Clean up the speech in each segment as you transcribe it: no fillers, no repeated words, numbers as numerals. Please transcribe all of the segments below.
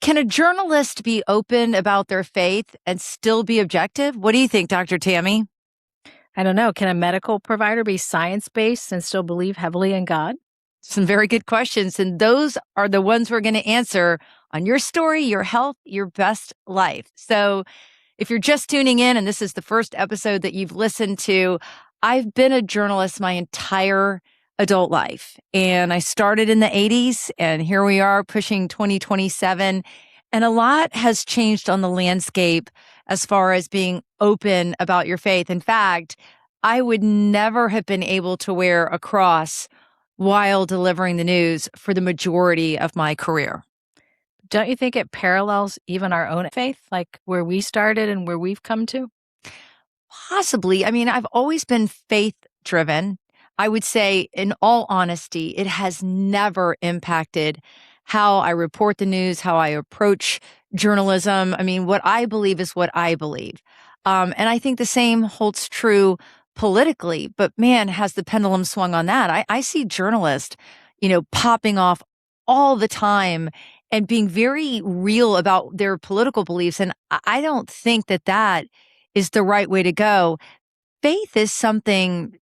Can a journalist be open about their faith and still be objective? What do you think, Dr. Tammy? I don't know. Can a medical provider be science-based and still believe heavily in God? Some very good questions. And those are the ones we're going to answer on Your Story, Your Health, Your Best Life. So if you're just tuning in and this is the first episode that you've listened to, I've been a journalist my entire adult life. And I started in the 80s, and here we are pushing 2027. And a lot has changed on the landscape as far as being open about your faith. In fact, I would never have been able to wear a cross while delivering the news for the majority of my career. Don't you think it parallels even our own faith, like where we started and where we've come to? Possibly. I mean, I've always been faith driven. I would say, in all honesty, it has never impacted how I report the news, how I approach journalism. I mean, what I believe is what I believe. And I think the same holds true politically. But man, has the pendulum swung on that. I see journalists, popping off all the time and being very real about their political beliefs. And I don't think that that is the right way to go. Faith is something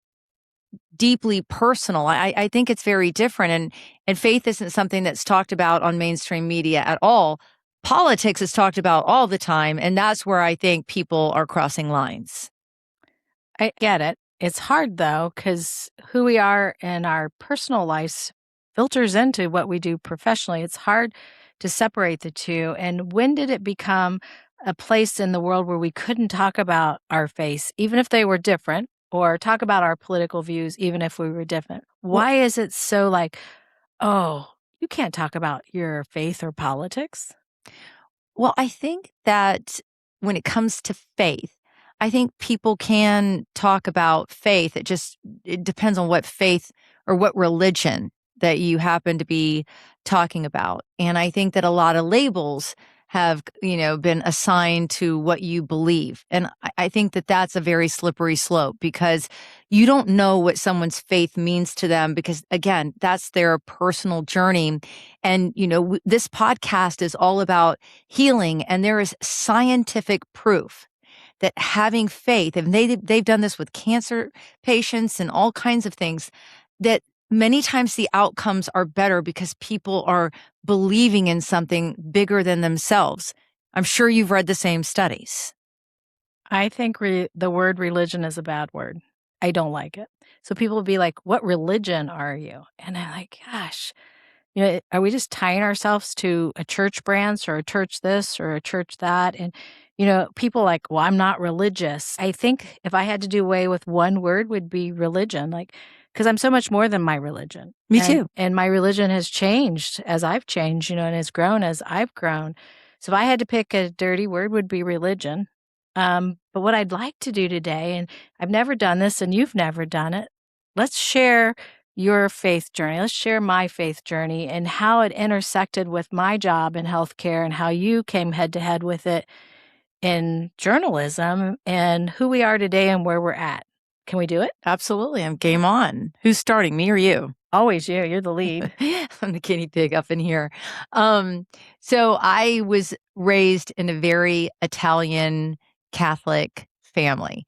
deeply personal. I think it's very different. And faith isn't something that's talked about on mainstream media at all. Politics is talked about all the time. And that's where I think people are crossing lines. I get it. It's hard, though, because who we are in our personal lives filters into what we do professionally. It's hard to separate the two. And when did it become a place in the world where we couldn't talk about our faith, even if they were different, or talk about our political views, even if we were different? Why is it so like, oh, you can't talk about your faith or politics? Well, I think that when it comes to faith, I think people can talk about faith. It depends on what faith or what religion that you happen to be talking about. And I think that a lot of labels have, been assigned to what you believe. And I think that that's a very slippery slope because you don't know what someone's faith means to them because, again, that's their personal journey. And, this podcast is all about healing, and there is scientific proof that having faith, and they've done this with cancer patients and all kinds of things, that many times the outcomes are better because people are believing in something bigger than themselves. I'm sure you've read the same studies. I think the word religion is a bad word. I don't like it. So people will be like, what religion are you? And I'm like, gosh, are we just tying ourselves to a church branch or a church this or a church that? And, people like, well, I'm not religious. I think if I had to do away with one word would be religion, because I'm so much more than my religion. Me too. And my religion has changed as I've changed, and has grown as I've grown. So if I had to pick a dirty word, would be religion. But what I'd like to do today, and I've never done this and you've never done it, let's share your faith journey. Let's share my faith journey and how it intersected with my job in healthcare and how you came head to head with it in journalism and who we are today and where we're at. Can we do it? Absolutely. I'm game on. Who's starting, me or you? Always you. You're the lead. I'm the guinea pig up in here. So I was raised in a very Italian Catholic family.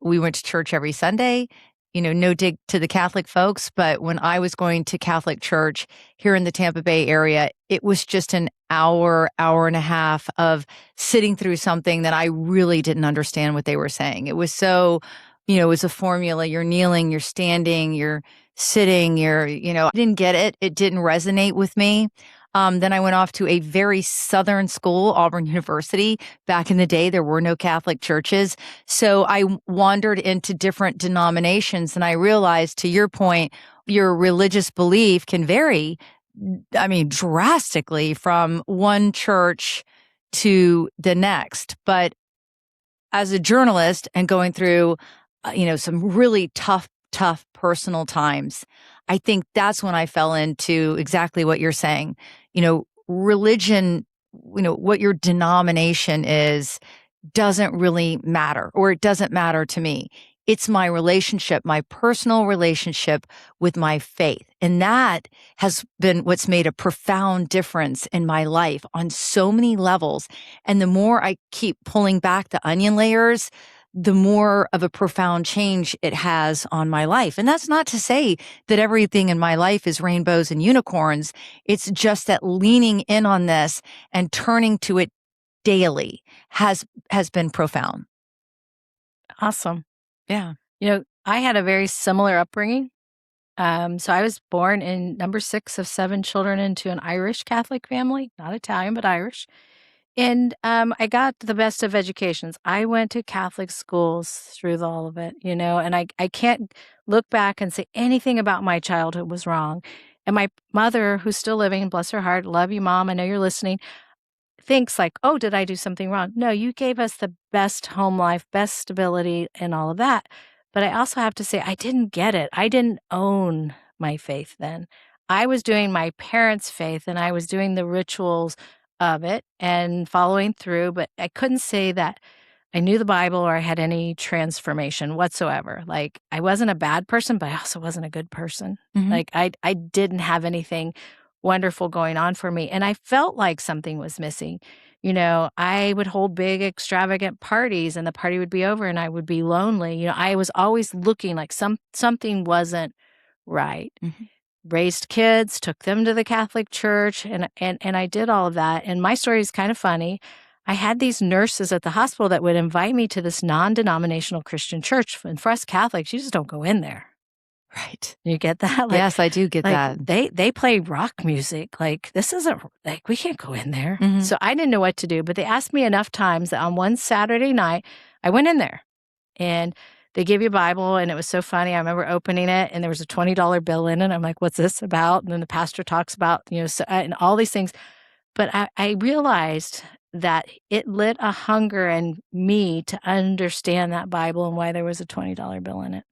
We went to church every Sunday. No dig to the Catholic folks, but when I was going to Catholic church here in the Tampa Bay area, it was just an hour and a half of sitting through something that I really didn't understand what they were saying. It was so, it was a formula. You're kneeling, you're standing, you're sitting, I didn't get it. It didn't resonate with me. Then I went off to a very Southern school, Auburn University. Back in the day, there were no Catholic churches. So I wandered into different denominations, and I realized, to your point, your religious belief can vary, drastically from one church to the next. But as a journalist and going through, some really tough personal times, I think that's when I fell into exactly what you're saying. Religion, what your denomination is doesn't really matter, or it doesn't matter to me. It's my relationship, my personal relationship with my faith. And that has been what's made a profound difference in my life on so many levels. And the more I keep pulling back the onion layers, the more of a profound change it has on my life. And that's not to say that everything in my life is rainbows and unicorns. It's just that leaning in on this and turning to it daily has been profound. Awesome. Yeah. I had a very similar upbringing. So I was born in number 6 of 7 children into an Irish Catholic family, not Italian, but Irish. And I got the best of educations. I went to Catholic schools through all of it, and I can't look back and say anything about my childhood was wrong. And my mother, who's still living, bless her heart, love you, Mom, I know you're listening, thinks like, "Oh, did I do something wrong?" No, you gave us the best home life, best stability, and all of that. But I also have to say, I didn't get it. I didn't own my faith then. I was doing my parents' faith and I was doing the rituals of it and following through, but I couldn't say that I knew the Bible or I had any transformation whatsoever. Like, I wasn't a bad person, but I also wasn't a good person. Mhm. Like, I didn't have anything wonderful going on for me, and I felt like something was missing. I would hold big, extravagant parties, and the party would be over, and I would be lonely. I was always looking like something wasn't right. Mhm. Raised kids, took them to the Catholic church, and I did all of that, and my story is kind of funny. I had these nurses at the hospital that would invite me to this non-denominational Christian church, and for us Catholics, you just don't go in there. Right. You get that? Yes, I do get Like, that. they play rock music, like, this isn't like, we can't go in there. Mhm. So I didn't know what to do, but they asked me enough times that on one Saturday night, I went in there, and they give you a Bible, and it was so funny. I remember opening it, and there was a $20 bill in it. I'm like, "What's this about?" And then the pastor talks about, and all these things. But I realized that it lit a hunger in me to understand that Bible and why there was a $20 bill in it.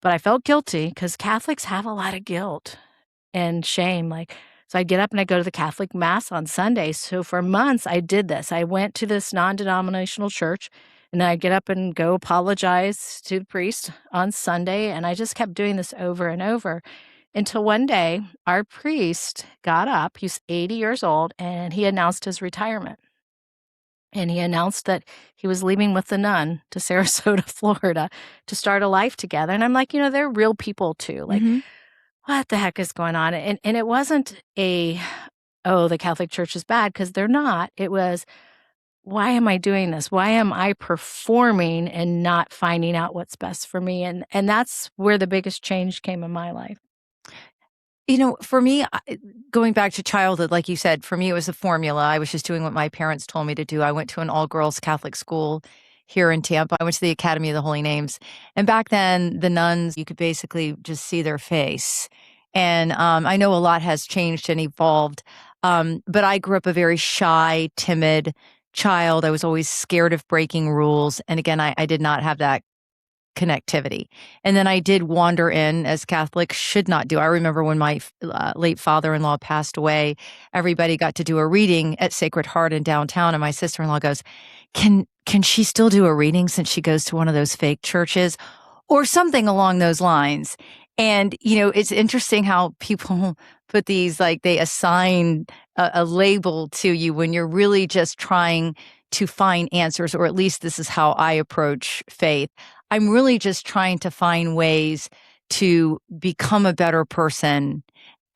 But I felt guilty because Catholics have a lot of guilt and shame, so I'd get up and I'd go to the Catholic mass on Sundays. So for months, I did this. I went to this non-denominational church, and then I'd get up and go apologize to the priest on Sunday, and I just kept doing this over and over until one day, our priest got up, he's 80 years old, and he announced his retirement. And he announced that he was leaving with the nun to Sarasota, Florida, to start a life together, and I'm like, they're real people too, like, Mhm. what the heck is going on? And it wasn't "Oh, the Catholic Church is bad," because 'cause they're not. It was, "Why am I doing this? Why am I performing and not finding out what's best for me?" And that's where the biggest change came in my life. For me, going back to childhood, like you said, for me, it was a formula. I was just doing what my parents told me to do. I went to an all-girls Catholic school here in Tampa. I went to the Academy of the Holy Names. And back then, the nuns, you could basically just see their face. And I know a lot has changed and evolved. But I grew up a very shy, timid child. I was always scared of breaking rules. And again, I did not have that connectivity. And then I did wander in, as Catholics should not do. I remember when my late father-in-law passed away, everybody got to do a reading at Sacred Heart in downtown, and my sister-in-law goes, Can she still do a reading since she goes to one of those fake churches?" Or something along those lines. And, it's interesting how people put these, like, they assign a label to you when you're really just trying to find answers, or at least this is how I approach faith. I'm really just trying to find ways to become a better person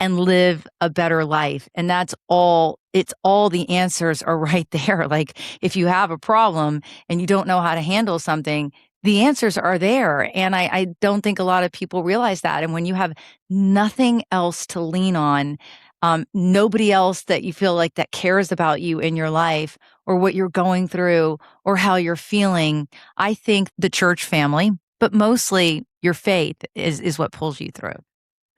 and live a better life. And that's all, it's all, the answers are right there. Like, if you have a problem and you don't know how to handle something, the answers are there. And I don't think a lot of people realize that. And when you have nothing else to lean on, nobody else that you feel like that cares about you in your life or what you're going through or how you're feeling, I think the church family, but mostly your faith is what pulls you through.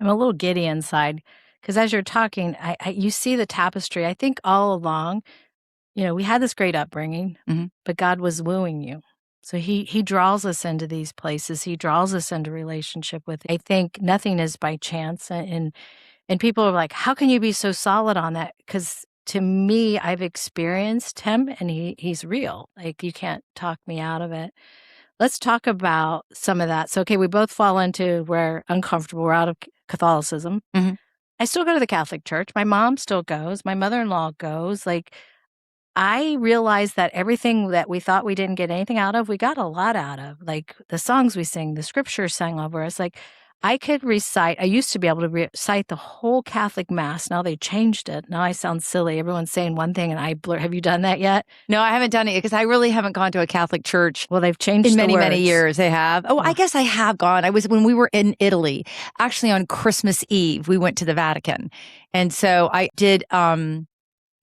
I'm a little giddy inside because as you're talking, you see the tapestry. I think all along, we had this great upbringing, Mhm. but God was wooing you. So he draws us into these places. He draws us into relationship with. I think nothing is by chance, and people are like, "How can you be so solid on that?" Because to me, I've experienced him, and he's real. Like, you can't talk me out of it. let's talk about some of that. So, okay, we both fall into we're uncomfortable. We're out of Catholicism. Mhm. I still go to the Catholic Church. My mom still goes. My mother-in-law goes. Like, I realized that everything that we thought we didn't get anything out of, we got a lot out of. Like the songs we sing, the scriptures sang over us. Like I could recite, I used to be able to recite the whole Catholic Mass. Now they changed it. Now I sound silly. Everyone's saying one thing and I blur. Have you done that yet? No, I haven't done it because I really haven't gone to a Catholic church. Well, they've changed in the many, many words. years. They have. Oh, I Oh. guess I have gone. I was when we were in Italy, actually on Christmas Eve, we went to the Vatican. And so I did,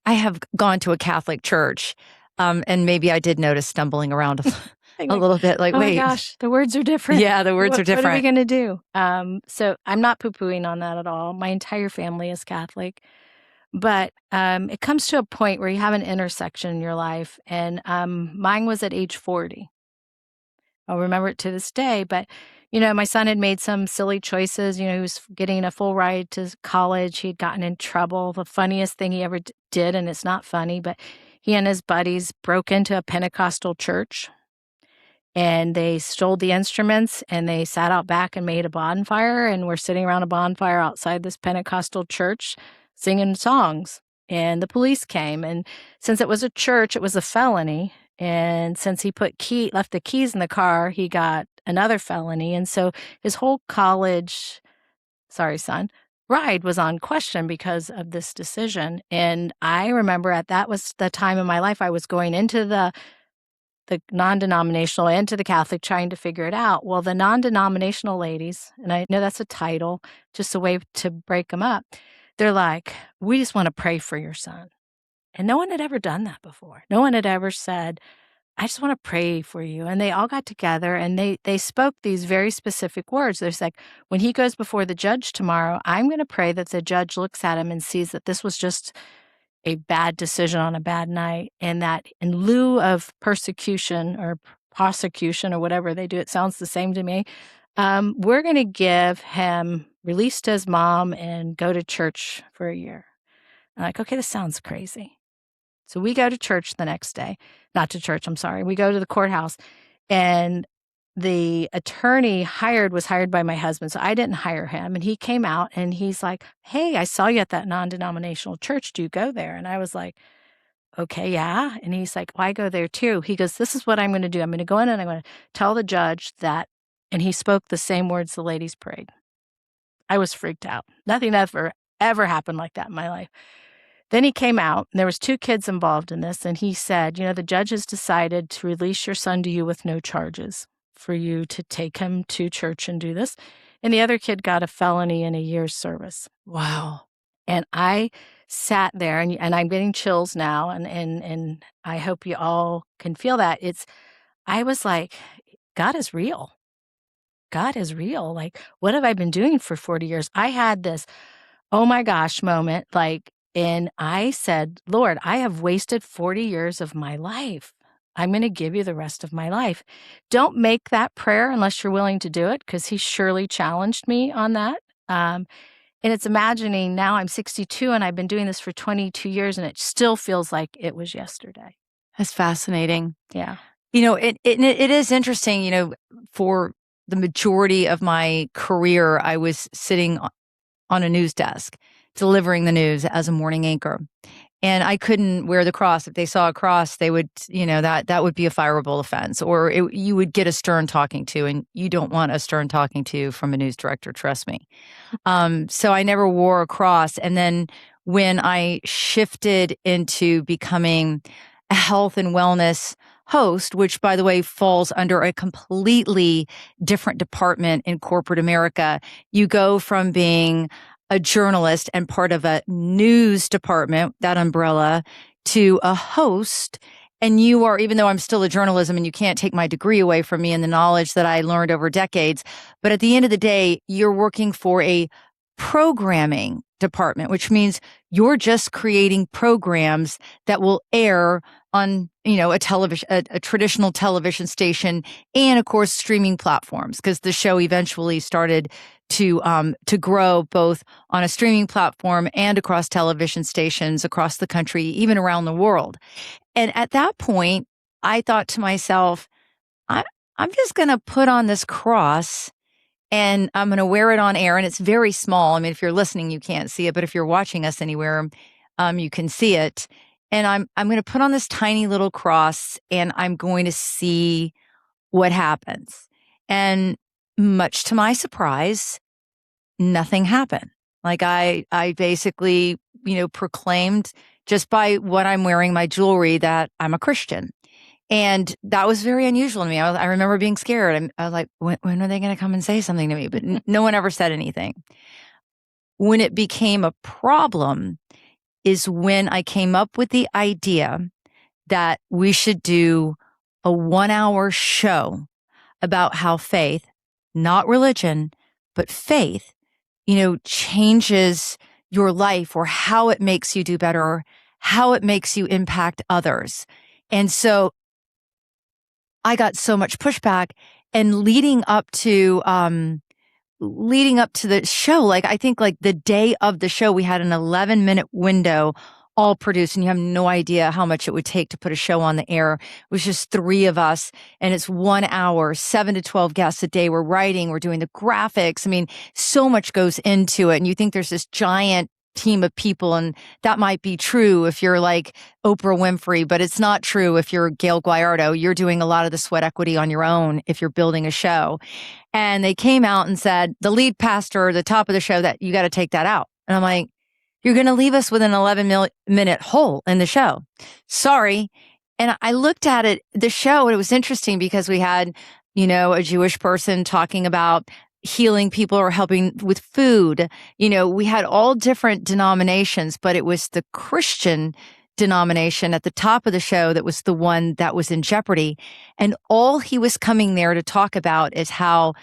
I have gone to a Catholic church. And maybe I did notice stumbling around a little bit like, oh wait. my gosh, the words are different. Yeah, the words are What are we different. going to do? So I'm not poo-pooing on that at all. My entire family is Catholic. But it comes to a point where you have an intersection in your life. And mine was at age 40. I'll remember it to this day. But, you know, my son had made some silly choices. You know, he was getting a full ride to college. He had gotten in trouble. The funniest thing he ever did, and it's not funny, but he and his buddies broke into a Pentecostal church and they stole the instruments and they sat out back and made a bonfire. And we're sitting around a bonfire outside this Pentecostal church singing songs. And the police came. And since it was a church, it was a felony. And since he left the keys in the car, he got another felony. And so his whole college, sorry, son, ride was on question because of this decision. And I remember that was the time in my life I was going into the non-denominational and to the Catholic trying to figure it out. Well, the non-denominational ladies, and I know that's a title, just a way to break them up. They're like, we just want to pray for your son. And no one had ever done that before. No one had ever said, I just want to pray for you. And they all got together and they spoke these very specific words. There's like, when he goes before the judge tomorrow, I'm going to pray that the judge looks at him and sees that this was just a bad decision on a bad night, and that in lieu of persecution or prosecution or whatever they do, it sounds the same to me, we're going to give him release to his mom and go to church for a year. I'm like, okay, this sounds crazy. So we go to church the next day. Not to church, I'm sorry. We go to the courthouse, and the attorney was hired by my husband, so I didn't hire him. And he came out and he's like, hey, I saw you at that non-denominational church. Do you go there? And I was like, okay, yeah. And he's like, well, I go there too. He goes, this is what I'm going to do. I'm going to go in and I'm going to tell the judge that, and he spoke the same words the ladies prayed. I was freaked out. Nothing ever happened like that in my life. Then he came out, and there was 2 kids involved in this, and he said, you know, the judge has decided to release your son to you with no charges for you to take him to church and do this. And the other kid got a felony and a year's service. Wow. And I sat there, and I'm getting chills now, and I hope you all can feel that. I was like, God is real. God is real. Like, what have I been doing for 40 years? I had this, oh my gosh moment, and I said, Lord, I have wasted 40 years of my life. I'm going to give you the rest of my life. Don't make that prayer unless you're willing to do it, because he surely challenged me on that. And it's imagining now I'm 62 and I've been doing this for 22 years and it still feels like it was yesterday. That's fascinating. Yeah. You know, it is interesting, you know, for the majority of my career, I was sitting on a news desk delivering the news as a morning anchor. And I couldn't wear the cross. If they saw a cross, they would, you know, that would be a fireable offense, or you would get a stern talking to, and you don't want a stern talking to from a news director, trust me. So I never wore a cross. And then when I shifted into becoming a health and wellness host, which by the way falls under a completely different department in corporate America, you go from being a journalist and part of a news department, that umbrella, to a host. And you are, even though I'm still a journalism and you can't take my degree away from me and the knowledge that I learned over decades, but at the end of the day, you're working for a programming department, which means you're just creating programs that will air on, you know, a traditional television station, and of course streaming platforms, because the show eventually started to grow both on a streaming platform and across television stations across the country, even around the world. And at that point, I thought to myself, I'm just going to put on this cross and I'm going to wear it on air. And it's very small. I mean, if you're listening, you can't see it, but if you're watching us anywhere, you can see it. And I'm going to put on this tiny little cross and I'm going to see what happens. And much to my surprise, nothing happened. Like I basically, proclaimed just by what I'm wearing, my jewelry, that I'm a Christian. And that was very unusual to me. I remember being scared. I was like, when are they going to come and say something to me? But no one ever said anything. When it became a problem is when I came up with the idea that we should do a 1-hour show about how faith, not religion, but faith, changes your life, or how it makes you do better, or how it makes you impact others. And so I got so much pushback, and leading up to the show, like I think like the day of the show, we had an 11-minute window all produced, and you have no idea how much it would take to put a show on the air. It was just 3 of us, and it's 1 hour, 7 to 12 guests a day. We're writing, we're doing the graphics. I mean, so much goes into it, and you think there's this giant team of people, and that might be true if you're like Oprah Winfrey, but it's not true if you're Gayle Guyardo. You're doing a lot of the sweat equity on your own if you're building a show. And they came out and said, the lead pastor, the top of the show, that you got to take that out. And I'm like, you're going to leave us with an 11-minute hole in the show. Sorry. And I looked at it, the show, and it was interesting because we had, a Jewish person talking about healing people or helping with food. We had all different denominations, but it was the Christian denomination at the top of the show that was the one that was in jeopardy. And all he was coming there to talk about is how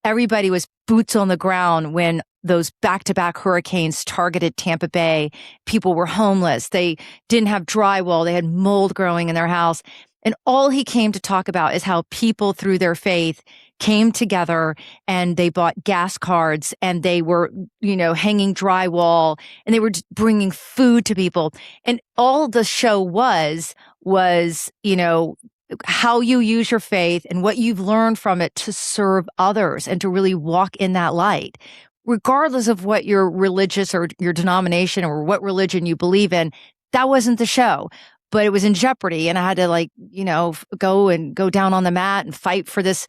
everybody was boots on the ground when those back-to-back hurricanes targeted Tampa Bay. People were homeless. They didn't have drywall. They had mold growing in their house. And all he came to talk about is how people, through their faith, came together and they bought gas cards, and they were, hanging drywall, and they were bringing food to people. And all the show was, how you use your faith and what you've learned from it to serve others and to really walk in that light. Regardless of what your religious or your denomination or what religion you believe in, that wasn't the show. But it was in jeopardy, and I had to go down on the mat and fight for this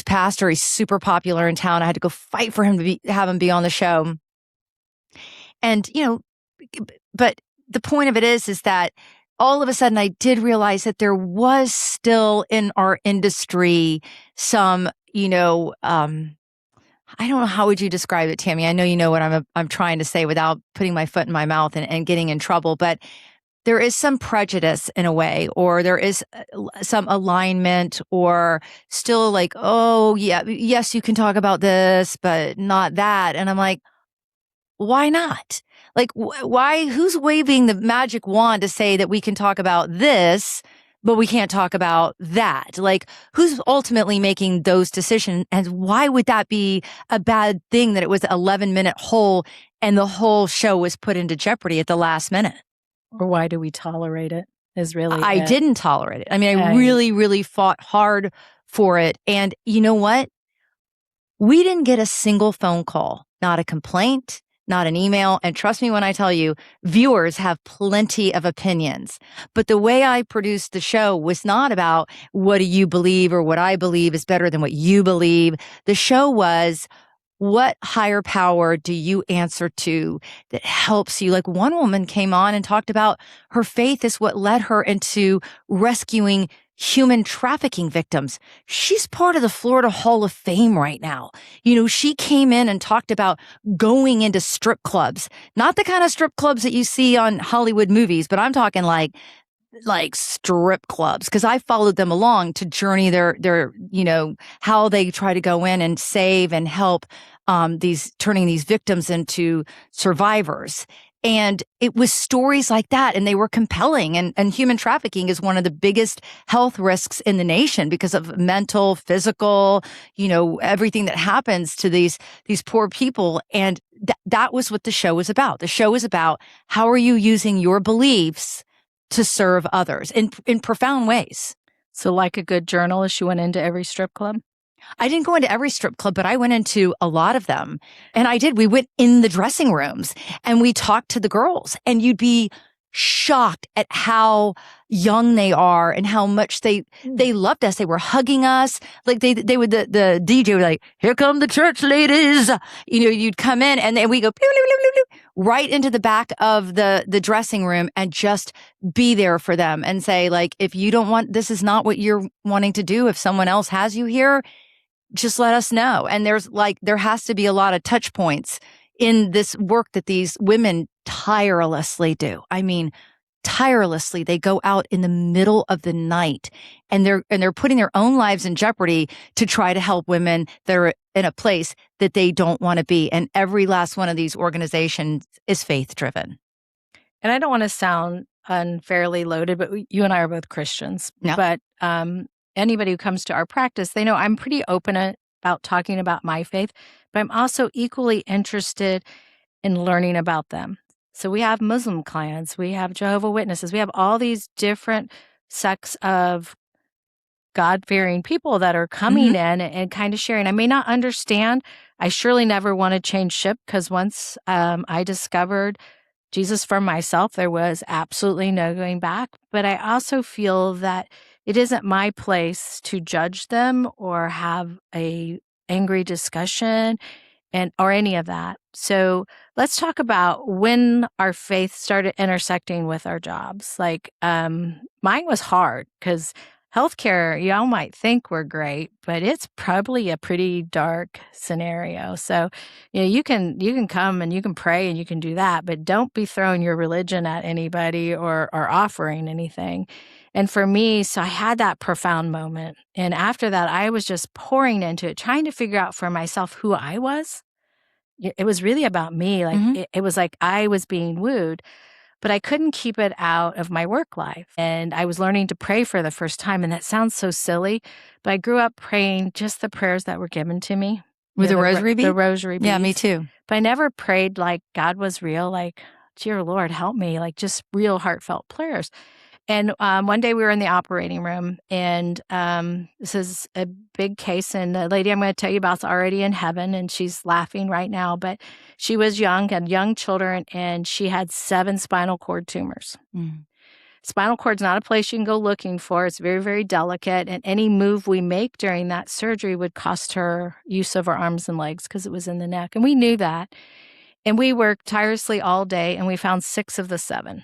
pastor. He's super popular in town. I had to go fight for him to have him be on the show. And but the point of it is that all of a sudden I did realize that there was still in our industry some, I don't know, how would you describe it, Tami? I know you know what I'm trying to say without putting my foot in my mouth and getting in trouble, but there is some prejudice in a way, or there is some alignment, or still like, oh yeah, yes, you can talk about this, but not that. And I'm like, why not? Like, why? Who's waving the magic wand to say that we can talk about this, but we can't talk about that? Like, who's ultimately making those decisions? And why would that be a bad thing that it was an 11-minute hole and the whole show was put into jeopardy at the last minute? Or why do we tolerate it is really I it. didn't tolerate it. I mean, I really, really fought hard for it. And you know what? We didn't get a single phone call, not a complaint, not an email. And trust me when I tell you, viewers have plenty of opinions. But the way I produced the show was not about what do you believe or what I believe is better than what you believe. The show was, what higher power do you answer to that helps you? Like, one woman came on and talked about her faith is what led her into rescuing human trafficking victims. She's part of the Florida Hall of Fame right now. She came in and talked about going into strip clubs, not the kind of strip clubs that you see on Hollywood movies, but I'm talking like strip clubs, because I followed them along to journey their how they try to go in and save and help turning these victims into survivors. And it was stories like that, and they were compelling. And human trafficking is one of the biggest health risks in the nation because of mental, physical, everything that happens to these poor people. And that was what the show was about. The show was about, how are you using your beliefs to serve others in profound ways? So like a good journalist, you went into every strip club? I didn't go into every strip club, but I went into a lot of them. And I did. We went in the dressing rooms and we talked to the girls, and you'd be shocked at how young they are and how much they loved us. They were hugging us. Like they would, the DJ would like, "Here come the church ladies." You'd come in and then we go pew, pew, pew, pew, pew, right into the back of the dressing room and just be there for them and say, like, if you don't want, this is not what you're wanting to do. If someone else has you here, just let us know. And there has to be a lot of touch points in this work that these women tirelessly do. I mean, tirelessly. They go out in the middle of the night and they're putting their own lives in jeopardy to try to help women that are in a place that they don't want to be. And every last one of these organizations is faith driven. And I don't want to sound unfairly loaded, but you and I are both Christians. Yeah. But anybody who comes to our practice, they know I'm pretty open about talking about my faith, but I'm also equally interested in learning about them. So we have Muslim clients, we have Jehovah's Witnesses, we have all these different sects of God-fearing people that are coming in and kind of sharing. I may not understand. I surely never want to change ship, because once I discovered Jesus for myself, there was absolutely no going back. But I also feel that it isn't my place to judge them or have a angry discussion or any of that. So let's talk about when our faith started intersecting with our jobs. Like mine was hard, because healthcare, y'all might think we're great, but it's probably a pretty dark scenario. So, you can come and you can pray and you can do that, but don't be throwing your religion at anybody or offering anything. And for me, so I had that profound moment. And after that, I was just pouring into it, trying to figure out for myself who I was. It was really about me. Like it was like I was being wooed, but I couldn't keep it out of my work life. And I was learning to pray for the first time. And that sounds so silly, but I grew up praying just the prayers that were given to me. With the rosary beads? The rosary beads. Yeah, me too. But I never prayed like God was real, like, dear Lord, help me, like just real heartfelt prayers. And one day we were in the operating room, and this is a big case, and the lady I'm going to tell you about is already in heaven, and she's laughing right now, but she was young, had young children, and she had 7 spinal cord tumors. Spinal cord's not a place you can go looking for. It's very, very delicate, and any move we make during that surgery would cost her use of her arms and legs because it was in the neck, and we knew that. And we worked tirelessly all day, and we found 6 of the 7.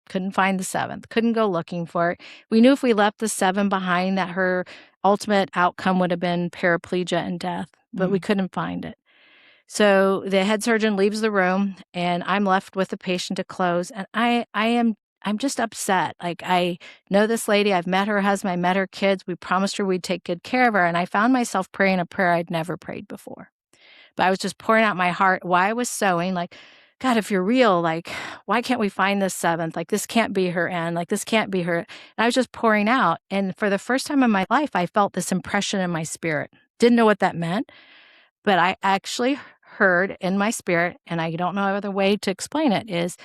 Couldn't find the 7th, couldn't go looking for it. We knew if we left the 7 behind that her ultimate outcome would have been paraplegia and death, but we couldn't find it. So the head surgeon leaves the room, and I'm left with the patient to close. And I'm just upset. Like, I know this lady, I've met her husband, I met her kids. We promised her we'd take good care of her. And I found myself praying a prayer I'd never prayed before. But I was just pouring out my heart while I was sewing, like, God, if you're real, like, why can't we find this 7th? Like, this can't be her end. Like, this can't be her. And I was just pouring out. And for the first time in my life, I felt this impression in my spirit. Didn't know what that meant, but I actually heard in my spirit, and I don't know other way to explain it is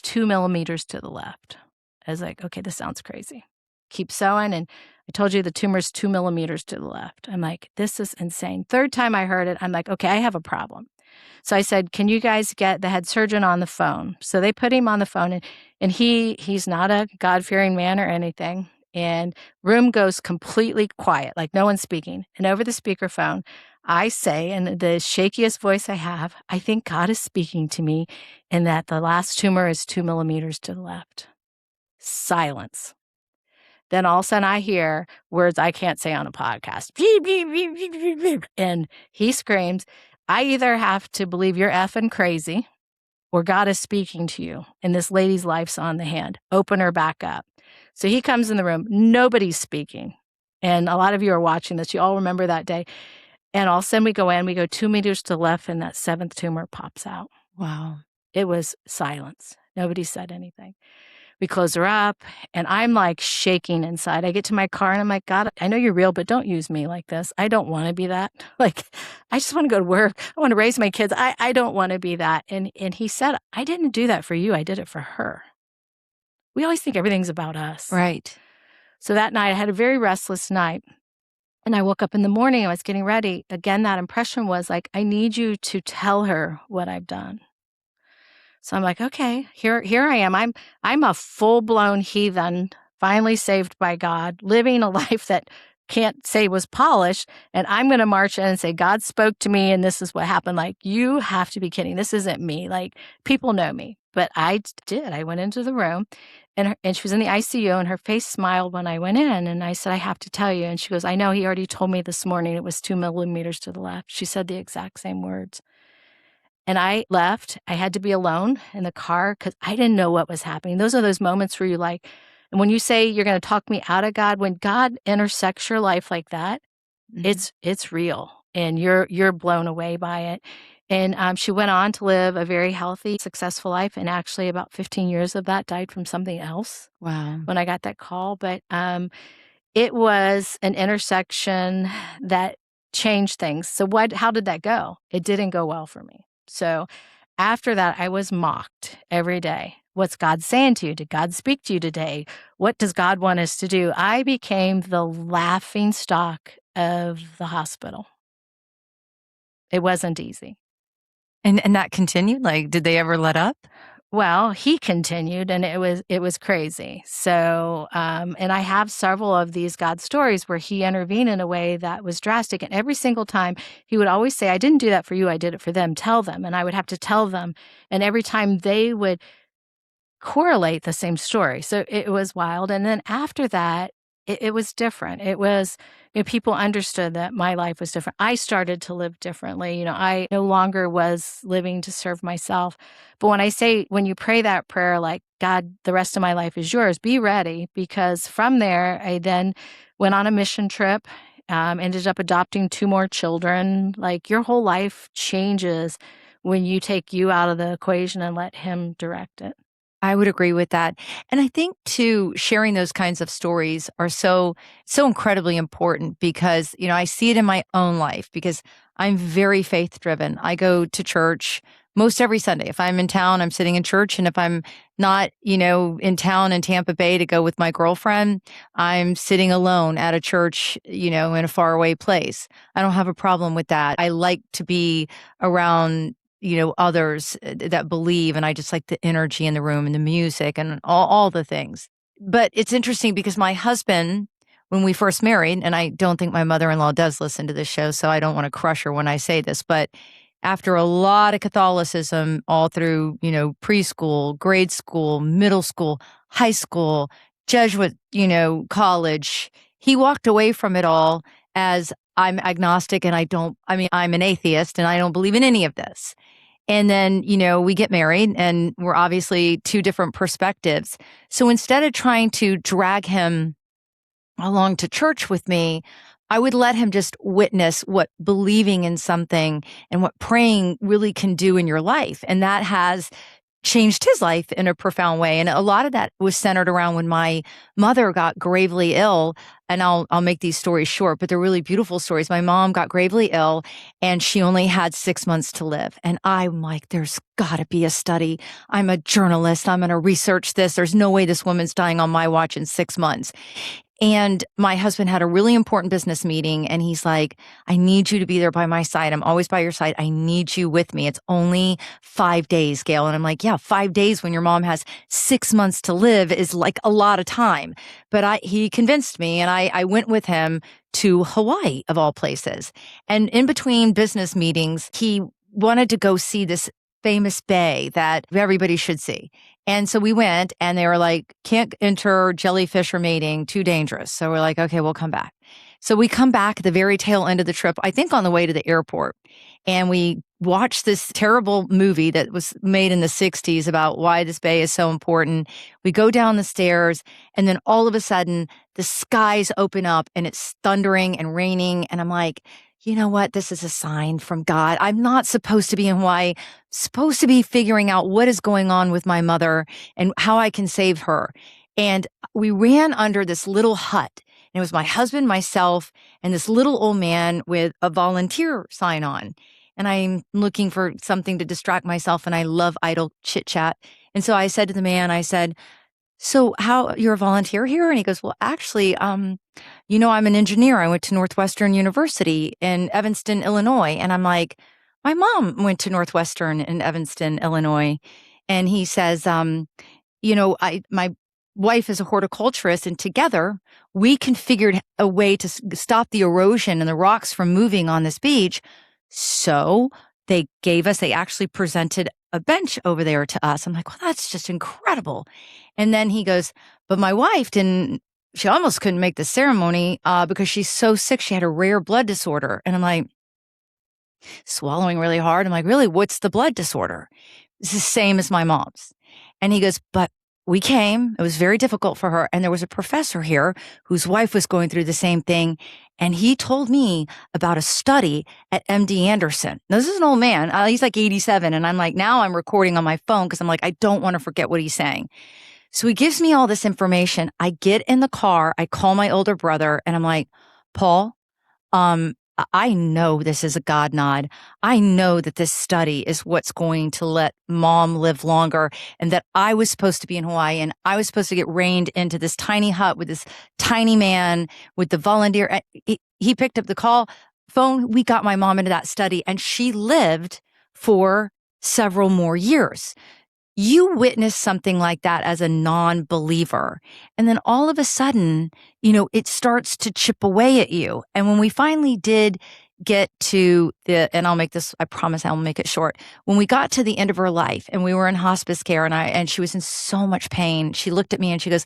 2 millimeters to the left. I was like, okay, this sounds crazy. Keep sewing. And I told you the tumor's 2 millimeters to the left. I'm like, this is insane. Third time I heard it, I'm like, okay, I have a problem. So I said, can you guys get the head surgeon on the phone? So they put him on the phone, and he's not a God-fearing man or anything. And room goes completely quiet, like no one's speaking. And over the speakerphone, I say, in the shakiest voice I have, I think God is speaking to me, and that the last tumor is 2 millimeters to the left. Silence. Then all of a sudden I hear words I can't say on a podcast. And he screams, I either have to believe you're effing crazy or God is speaking to you and this lady's life's on the hand. Open her back up. So he comes in the room. Nobody's speaking. And a lot of you are watching this. You all remember that day. And all of a sudden we go 2 meters to the left, and that 7th tumor pops out. Wow. It was silence. Nobody said anything. We close her up, and I'm like shaking inside. I get to my car, and I'm like, God, I know you're real, but don't use me like this. I don't want to be that. Like, I just want to go to work. I want to raise my kids. I don't want to be that. And he said, I didn't do that for you. I did it for her. We always think everything's about us. Right. So that night, I had a very restless night. And I woke up in the morning, I was getting ready. Again, that impression was like, I need you to tell her what I've done. So I'm like, okay, here I am. I'm a full-blown heathen, finally saved by God, living a life that can't say was polished, and I'm going to march in and say, God spoke to me and this is what happened. Like, you have to be kidding. This isn't me. Like, people know me. But I did. I went into the room and she was in the ICU and her face smiled when I went in. And I said, I have to tell you. And she goes, I know, he already told me this morning it was 2 millimeters to the left. She said the exact same words. And I left. I had to be alone in the car because I didn't know what was happening. Those are those moments where you like, and when you say you're going to talk me out of God, when God intersects your life like that, it's real, and you're blown away by it. And she went on to live a very healthy, successful life, and actually about 15 years of that died from something else. Wow. When I got that call, but it was an intersection that changed things. So how did that go? It didn't go well for me. So after that, I was mocked every day. What's God saying to you? Did God speak to you today? What does God want us to do? I became the laughing stock of the hospital. It wasn't easy. And that continued? Like, did they ever let up? Well, he continued, and it was crazy. So, and I have several of these God stories where he intervened in a way that was drastic. And every single time he would always say, I didn't do that for you. I did it for them. Tell them. And I would have to tell them. And every time they would correlate the same story. So it was wild. And then after that, it was different. It was, people understood that my life was different. I started to live differently. I no longer was living to serve myself. But when you pray that prayer, like, God, the rest of my life is yours, be ready. Because from there, I then went on a mission trip, ended up adopting 2 more children. Like, your whole life changes when you take you out of the equation and let him direct it. I would agree with that. And I think too, sharing those kinds of stories are so incredibly important because, I see it in my own life because I'm very faith driven. I go to church most every Sunday. If I'm in town, I'm sitting in church. And if I'm not, in town in Tampa Bay to go with my girlfriend, I'm sitting alone at a church, in a faraway place. I don't have a problem with that. I like to be around others that believe. And I just like the energy in the room and the music and all the things. But it's interesting because my husband, when we first married, and I don't think my mother-in-law does listen to this show, so I don't want to crush her when I say this, but after a lot of Catholicism all through, preschool, grade school, middle school, high school, Jesuit, college, he walked away from it all as I'm agnostic and I'm an atheist and I don't believe in any of this. And then, we get married and we're obviously 2 different perspectives. So instead of trying to drag him along to church with me, I would let him just witness what believing in something and what praying really can do in your life. And that has changed his life in a profound way. And a lot of that was centered around when my mother got gravely ill. And I'll make these stories short, but they're really beautiful stories. My mom got gravely ill and she only had 6 months to live. And I'm like, there's got to be a study. I'm a journalist. I'm going to research this. There's no way this woman's dying on my watch in 6 months. And my husband had a really important business meeting and he's like, I need you to be there by my side. I'm always by your side. I need you with me. It's only 5 days, Gayle. And I'm like, yeah, 5 days when your mom has 6 months to live is like a lot of time. But he convinced me and I went with him to Hawaii of all places. And in between business meetings, he wanted to go see this famous bay that everybody should see. And so we went and they were like, can't enter jellyfish or mating, too dangerous. So we're like, okay, we'll come back. So we come back at the very tail end of the trip, I think on the way to the airport. And we watched this terrible movie that was made in the 60s about why this bay is so important. We go down the stairs and then all of a sudden the skies open up and it's thundering and raining. And I'm like, you know what? This is a sign from God. I'm not supposed to be in Hawaii, supposed to be figuring out what is going on with my mother and how I can save her. And we ran under this little hut. And it was my husband, myself, and this little old man with a volunteer sign on. And I'm looking for something to distract myself. And I love idle chit chat. And so I said to the man, I said, so how you're a volunteer here? And he goes, well, actually, I'm an engineer. I went to Northwestern University in Evanston, Illinois. And I'm like, my mom went to Northwestern in Evanston, Illinois. And he says, my wife is a horticulturist, and together we configured a way to stop the erosion and the rocks from moving on this beach. So they actually presented a bench over there to us. I'm like, well, that's just incredible. And then he goes, but my wife she almost couldn't make the ceremony because she's so sick. She had a rare blood disorder. And I'm like, swallowing really hard. I'm like, really, what's the blood disorder? It's the same as my mom's. And he goes, but we came. It was very difficult for her. And there was a professor here whose wife was going through the same thing. And he told me about a study at MD Anderson. Now, this is an old man. He's like 87. And I'm like, now I'm recording on my phone because I'm like, I don't want to forget what he's saying. So he gives me all this information. I get in the car. I call my older brother and I'm like, Paul, I know this is a God nod. I know that this study is what's going to let mom live longer, and that I was supposed to be in Hawaii and I was supposed to get reined into this tiny hut with this tiny man with the volunteer. He picked up the phone. We got my mom into that study and she lived for several more years. You witness something like that as a non-believer. And then all of a sudden, it starts to chip away at you. And when we finally did get to and I promise I'll make it short. When we got to the end of her life and we were in hospice care and she was in so much pain, she looked at me and she goes,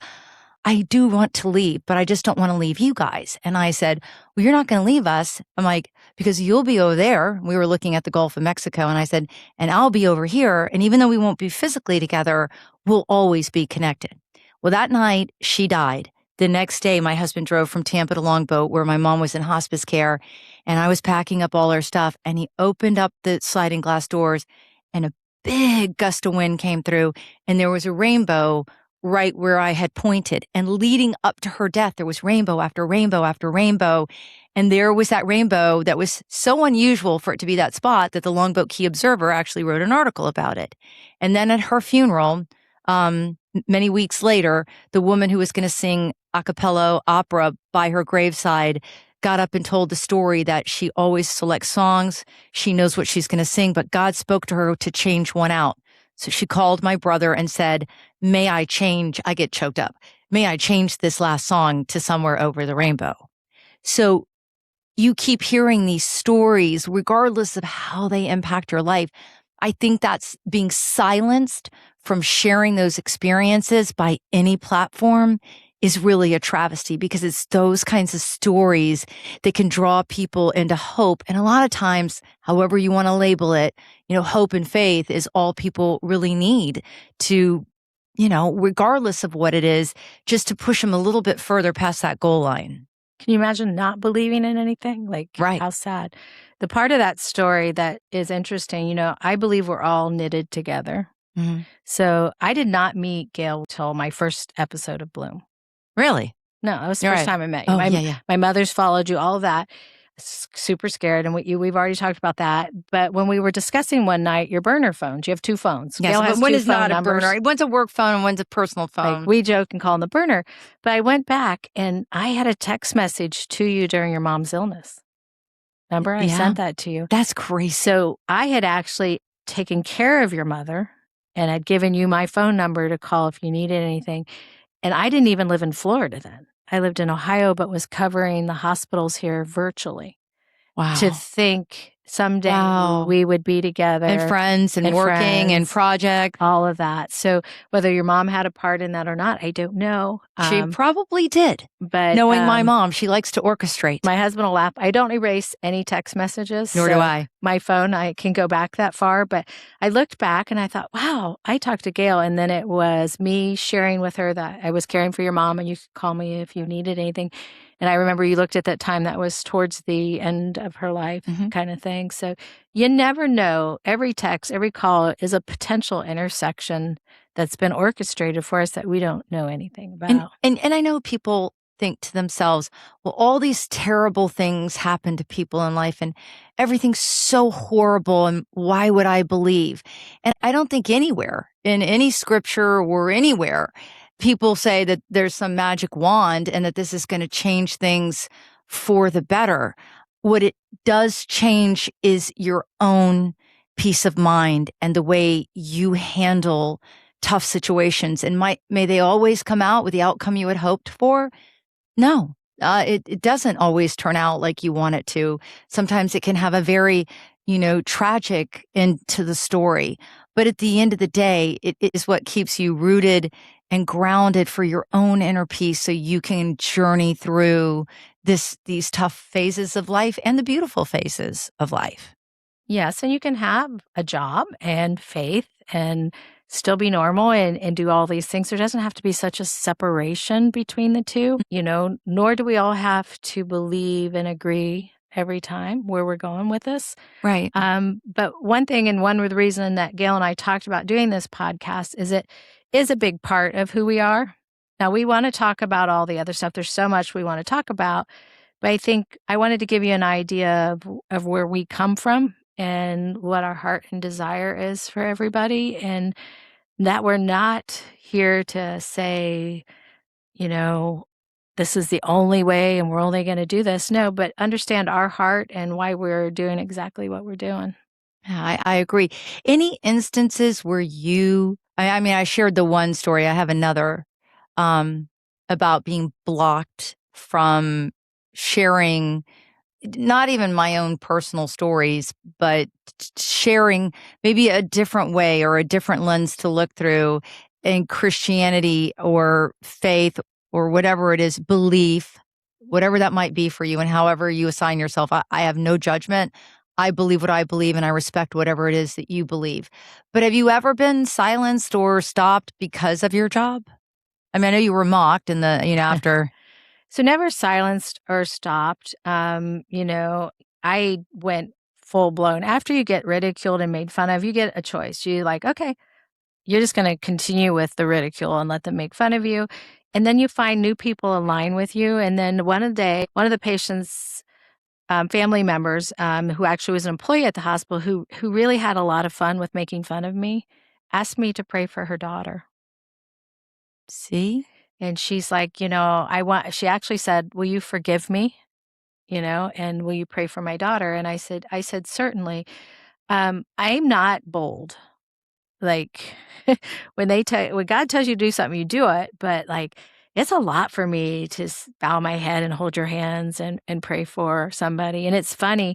I do want to leave, but I just don't want to leave you guys. And I said, well, you're not going to leave us. I'm like, because you'll be over there. We were looking at the Gulf of Mexico. And I said, and I'll be over here. And even though we won't be physically together, we'll always be connected. Well, that night she died. The next day, my husband drove from Tampa to Longboat where my mom was in hospice care. And I was packing up all her stuff. And he opened up the sliding glass doors and a big gust of wind came through. And there was a rainbow right where I had pointed. And leading up to her death, there was rainbow after rainbow after rainbow. And there was that rainbow that was so unusual for it to be that spot that the Longboat Key Observer actually wrote an article about it. And then at her funeral, many weeks later, the woman who was going to sing a cappella opera by her graveside got up and told the story that she always selects songs. She knows what she's going to sing, but God spoke to her to change one out. So she called my brother and said, I get choked up. May I change this last song to Somewhere Over the Rainbow? So you keep hearing these stories, regardless of how they impact your life. I think that's being silenced from sharing those experiences by any platform is really a travesty, because it's those kinds of stories that can draw people into hope. And a lot of times, however you want to label it, hope and faith is all people really need to, regardless of what it is, just to push them a little bit further past that goal line. Can you imagine not believing in anything? Like, right. How sad. The part of that story that is interesting, I believe we're all knitted together. Mm-hmm. So I did not meet Gayle till my first episode of Bloom. Really? No, that was the first time I met you. Oh, my mother's followed you, all of that. Super scared. And we've already talked about that. But when we were discussing one night, your burner phones, you have two phones. Yes, Gayle has one two is not numbers. a burner. One's a work phone and one's a personal phone. Like, we joke and call them the burner. But I went back and I had a text message to you during your mom's illness. Remember? I sent that to you. That's crazy. So I had actually taken care of your mother and had given you my phone number to call if you needed anything. And I didn't even live in Florida then. I lived in Ohio, but was covering the hospitals here virtually. Wow. To think someday we would be together. And friends and working and project. All of that. So whether your mom had a part in that or not, I don't know. She probably did. But knowing my mom, she likes to orchestrate. My husband will laugh. I don't erase any text messages. Nor do I. My phone, I can go back that far. But I looked back and I thought, wow, I talked to Gayle. And then it was me sharing with her that I was caring for your mom and you could call me if you needed anything. And I remember you looked at that time that was towards the end of her life, kind of thing. So you never know. Every text, every call is a potential intersection that's been orchestrated for us that we don't know anything about. And I know people think to themselves, well, all these terrible things happen to people in life and everything's so horrible, and why would I believe? And I don't think anywhere in any scripture or anywhere people say that there's some magic wand and that this is going to change things for the better. What it does change is your own peace of mind and the way you handle tough situations. And may they always come out with the outcome you had hoped for? No, it doesn't always turn out like you want it to. Sometimes it can have a very, tragic end to the story. But at the end of the day, it is what keeps you rooted and grounded for your own inner peace so you can journey through these tough phases of life and the beautiful phases of life. Yes, and you can have a job and faith and still be normal and do all these things. There doesn't have to be such a separation between the two, nor do we all have to believe and agree every time where we're going with this. Right. But one thing, and one of the reason that Gail and I talked about doing this podcast is it is a big part of who we are. Now, we want to talk about all the other stuff. There's so much we want to talk about, but I think I wanted to give you an idea of where we come from and what our heart and desire is for everybody, and that we're not here to say, this is the only way and we're only going to do this. No, but understand our heart and why we're doing exactly what we're doing. Yeah, I agree. Any instances where I shared the one story. I have another about being blocked from sharing not even my own personal stories, but sharing maybe a different way or a different lens to look through in Christianity or faith or whatever it is, belief, whatever that might be for you and however you assign yourself. I have no judgment. I believe what I believe and I respect whatever it is that you believe. But have you ever been silenced or stopped because of your job? I mean, I know you were mocked in after. So never silenced or stopped. I went full blown. After you get ridiculed and made fun of, you get a choice. You like, okay, you're just going to continue with the ridicule and let them make fun of you. And then you find new people align with you. And then one of the patient's family members, who actually was an employee at the hospital, who really had a lot of fun with making fun of me, asked me to pray for her daughter. See? And she's like, she actually said, will you forgive me? And will you pray for my daughter? And I said, certainly. I'm not bold. Like when God tells you to do something, you do it. But like, it's a lot for me to bow my head and hold your hands and pray for somebody. And it's funny.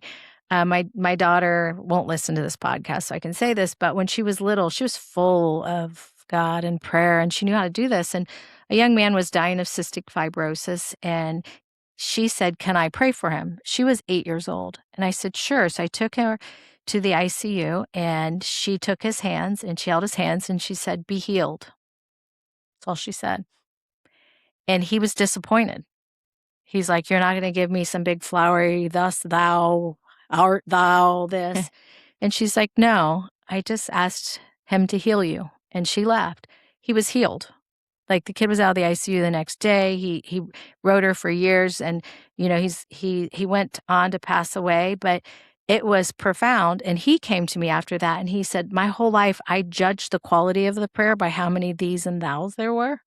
My daughter won't listen to this podcast, so I can say this, but when she was little, she was full of God and prayer, and she knew how to do this. And a young man was dying of cystic fibrosis, and she said, can I pray for him? She was 8 years old. And I said, sure. So I took her to the ICU, and she took his hands, and she held his hands, and she said, be healed. That's all she said. And he was disappointed. He's like, you're not going to give me some big flowery, thus thou, art thou, this. And she's like, no, I just asked him to heal you. And she left. He was healed. Like the kid was out of the ICU the next day. He wrote her for years, and he went on to pass away, but it was profound. And he came to me after that, and he said, my whole life I judged the quality of the prayer by how many these and thous there were,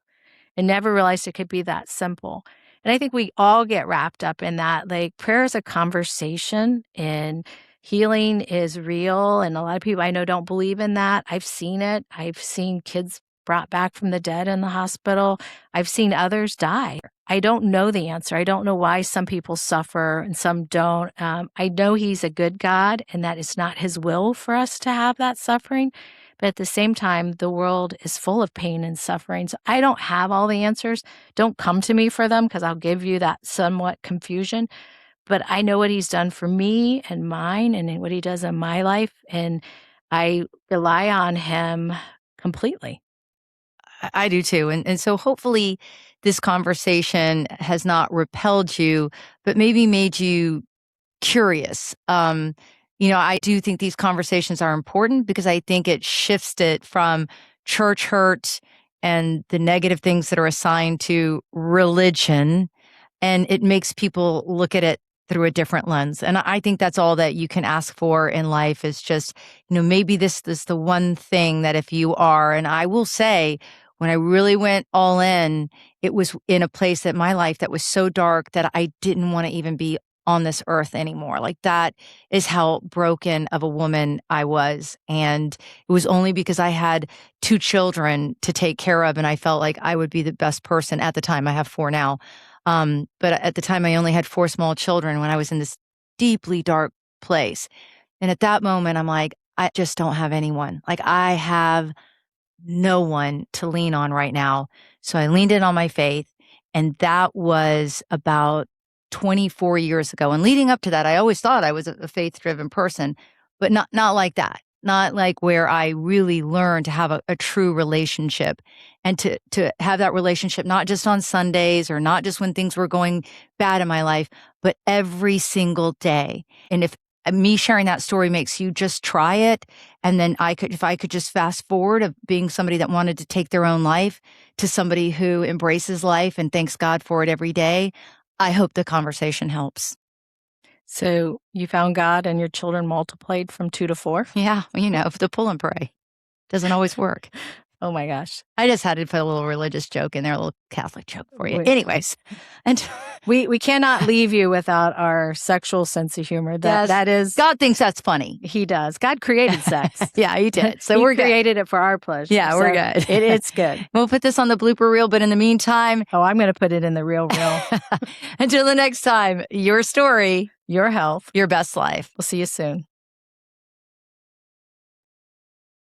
and never realized it could be that simple. And I think we all get wrapped up in that. Like prayer is a conversation, and healing is real. And a lot of people I know don't believe in that. I've seen it. I've seen kids brought back from the dead in the hospital. I've seen others die. I don't know the answer. I don't know why some people suffer and some don't. I know he's a good God and that it's not his will for us to have that suffering. But at the same time, the world is full of pain and suffering. So I don't have all the answers. Don't come to me for them because I'll give you that somewhat confusion. But I know what he's done for me and mine and what he does in my life. And I rely on him completely. I do too. And so hopefully this conversation has not repelled you, but maybe made you curious. I do think these conversations are important because I think it shifts it from church hurt and the negative things that are assigned to religion, and it makes people look at it through a different lens. And I think that's all that you can ask for in life is just, maybe this is the one thing that if you are, and I will say, when I really went all in, it was in a place in my life that was so dark that I didn't want to even be on this earth anymore. Like that is how broken of a woman I was. And it was only because I had 2 children to take care of, and I felt like I would be the best person at the time. I have 4 now. But at the time, I only had 4 small children when I was in this deeply dark place. And at that moment, I'm like, I just don't have anyone. Like, I have no one to lean on right now. So I leaned in on my faith. And that was about 24 years ago. And leading up to that, I always thought I was a faith-driven person, but not like that. Not like where I really learned to have a true relationship, and to have that relationship not just on Sundays or not just when things were going bad in my life, but every single day. And if me sharing that story makes you just try it, and then if I could just fast forward of being somebody that wanted to take their own life to somebody who embraces life and thanks God for it every day, I hope the conversation helps. So you found God and your children multiplied from 2 to 4? Yeah, the pull and pray doesn't always work. Oh my gosh. I just had to put a little religious joke in there, a little Catholic joke for you. Wait. Anyways, and we cannot leave you without our sexual sense of humor. That is, God thinks that's funny. He does. God created sex. Yeah, He did. So He we're created it for our pleasure. Yeah, so we're good. It's good. We'll put this on the blooper reel, but in the meantime, I'm going to put it in the real reel. Until the next time, your story, Your health, your best life. We'll see you soon.